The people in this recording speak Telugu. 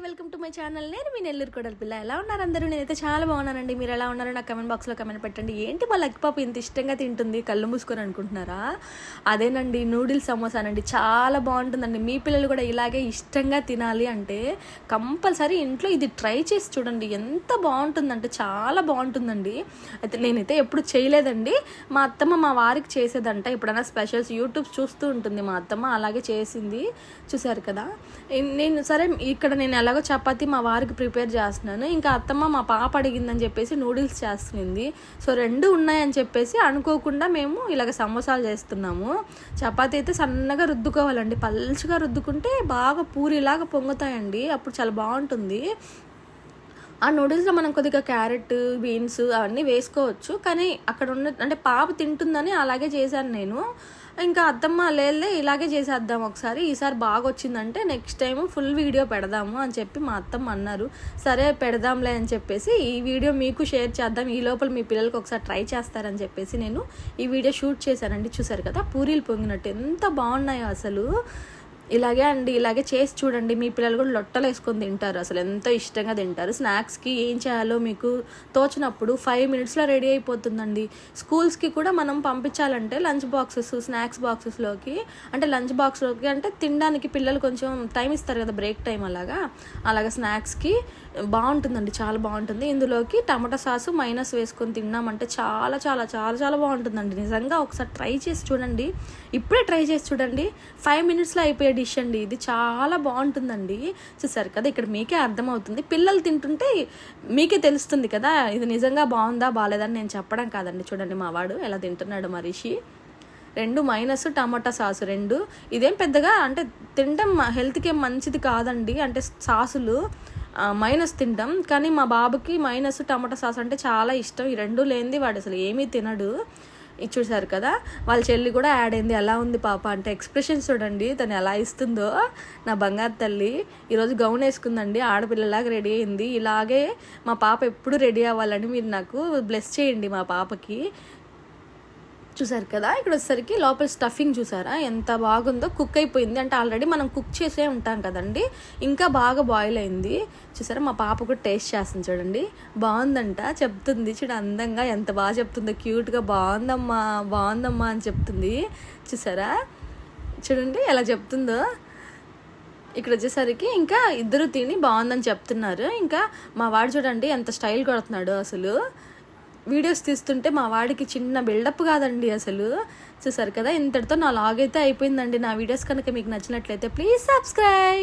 Welcome to my channel. నేను మీ నెల్లూరు కొడల పిల్ల. ఎలా ఉన్నారు అందరూ? నేనైతే చాలా బాగున్నానండి. మీరు ఎలా ఉన్నారో నాకు కమెంట్ బాక్స్లో కమెంట్ పెట్టండి. ఏంటి మా లక్కి పాప ఇంత ఇష్టంగా తింటుంది కళ్ళు మూసుకొని అనుకుంటున్నారా? అదేనండి, నూడిల్స్ సమోసానండి. చాలా బాగుంటుందండి. మీ పిల్లలు కూడా ఇలాగే ఇష్టంగా తినాలి అంటే కంపల్సరీ ఇంట్లో ఇది ట్రై చేసి చూడండి. ఎంత బాగుంటుందంటే చాలా బాగుంటుందండి. అయితే నేనైతే ఎప్పుడు చేయలేదండి. మా అత్తమ్మ మా వారికి చేసేదంట. ఎప్పుడైనా స్పెషల్స్ యూట్యూబ్ చూస్తూ ఉంటుంది మా అత్తమ్మ, అలాగే చేసింది. చూసారు కదా. నేను సరే ఇక్కడ నేను ఎలాగో చపాతి మా వారికి ప్రిపేర్ చేస్తున్నాను, ఇంకా అత్తమ్మ మా పాప అడిగిందని చెప్పేసి నూడిల్స్ చేస్తుంది. సో రెండు ఉన్నాయని చెప్పేసి అనుకోకుండా మేము ఇలాగ సమోసాలు చేస్తున్నాము. చపాతి అయితే సన్నగా రుద్దుకోవాలండి, పల్చగా రుద్దుకుంటే బాగా పూరిలాగా పొంగుతాయండి, అప్పుడు చాలా బాగుంటుంది. ఆ నూడిల్స్లో మనం కొద్దిగా క్యారెట్, బీన్స్ అవన్నీ వేసుకోవచ్చు, కానీ అక్కడ ఉన్న అంటే పాప తింటుందని అలాగే చేశాను నేను. ఇంకా అత్తమ్మ లేలే ఇలాగే చేసేద్దాం ఒకసారి, ఈసారి బాగా వచ్చిందంటే నెక్స్ట్ టైం ఫుల్ వీడియో పెడదాము అని చెప్పి మా అత్తమ్మ అన్నారు. సరే పెడదాంలే అని చెప్పేసి ఈ వీడియో మీకు షేర్ చేద్దాం, ఈ లోపల మీ పిల్లలకి ఒకసారి ట్రై చేస్తారని చెప్పేసి నేను ఈ వీడియో షూట్ చేశానండి. చూసారు కదా పూరీలు పొంగినట్టు ఎంత బాగున్నాయో అసలు. ఇలాగే అండి, ఇలాగే చేసి చూడండి. మీ పిల్లలు కూడా లొట్టలు వేసుకొని తింటారు, అసలు ఎంతో ఇష్టంగా తింటారు. స్నాక్స్కి ఏం చేయాలో మీకు తోచినప్పుడు 5 మినిట్స్లో రెడీ అయిపోతుందండి. స్కూల్స్కి కూడా మనం పంపించాలంటే లంచ్ బాక్సెస్, స్నాక్స్ బాక్సెస్లోకి అంటే లంచ్ బాక్స్లోకి అంటే తినడానికి పిల్లలు కొంచెం టైం ఇస్తారు కదా, బ్రేక్ టైం అలాగా స్నాక్స్కి బాగుంటుందండి, చాలా బాగుంటుంది. ఇందులోకి టమాటా సాసు మైనస్ వేసుకొని తిన్నామంటే చాలా చాలా చాలా చాలా బాగుంటుందండి. నిజంగా ఒకసారి ట్రై చేసి చూడండి, ఇప్పుడే ట్రై చేసి చూడండి. 5 మినిట్స్లో అయిపోయే డిష్ అండి ఇది, చాలా బాగుంటుందండి. చూసారు కదా, ఇక్కడ మీకే అర్థమవుతుంది. పిల్లలు తింటుంటే మీకే తెలుస్తుంది కదా ఇది నిజంగా బాగుందా బాగాలేదని నేను చెప్పడం కాదండి. చూడండి మా వాడు ఎలా తింటున్నాడు. మరిషి 2 మైనస్ టమాటా సాసు 2. ఇదేం పెద్దగా అంటే తినడం హెల్త్కి ఏం మంచిది కాదండి, అంటే సాసులు మైనస్ తింటాం, కానీ మా బాబుకి మైనస్ టమాటా సాస్ అంటే చాలా ఇష్టం. ఈ 2 లేనిది వాడు అసలు ఏమీ తినడు. ఇది చూసారు కదా, వాళ్ళ చెల్లి కూడా యాడ్ అయింది. ఎలా ఉంది పాప అంటే ఎక్స్ప్రెషన్స్ చూడండి తను ఎలా ఇస్తుందో. నా బంగారు తల్లి ఈరోజు గౌన్ వేసుకుందండి, ఆడపిల్లలాగా రెడీ అయింది. ఇలాగే మా పాప ఎప్పుడు రెడీ అవ్వాలని మీరు నాకు బ్లెస్ చేయండి మా పాపకి. చూసారు కదా, ఇక్కడ వచ్చేసరికి లోపల స్టఫింగ్ చూసారా ఎంత బాగుందో. కుక్ అయిపోయింది అంటే ఆల్రెడీ మనం కుక్ చేసే ఉంటాం కదండి, ఇంకా బాగా బాయిల్ అయింది. చూసారా, మా పాప కూడా టేస్ట్ చేస్తుంది చూడండి, బాగుందంట చెప్తుంది. చూడ అందంగా ఎంత బాగా చెప్తుందో, క్యూట్గా బాగుందమ్మా బాగుందమ్మా అని చెప్తుంది. చూసారా చూడండి ఎలా చెప్తుందో. ఇక్కడ వచ్చేసరికి ఇంకా ఇద్దరు తిని బాగుందని చెప్తున్నారు. ఇంకా మా వాడు చూడండి ఎంత స్టైల్ కొడుతున్నాడు అసలు. వీడియోస్ తీస్తుంటే మా వాడికి చిన్న బిల్డప్ కాదండి అసలు. చూసారు కదా, ఇంతటితో నా లాగ్ అయితే అయిపోయిందండి. నా వీడియోస్ కనుక మీకు నచ్చినట్లయితే ప్లీజ్ సబ్స్క్రైబ్.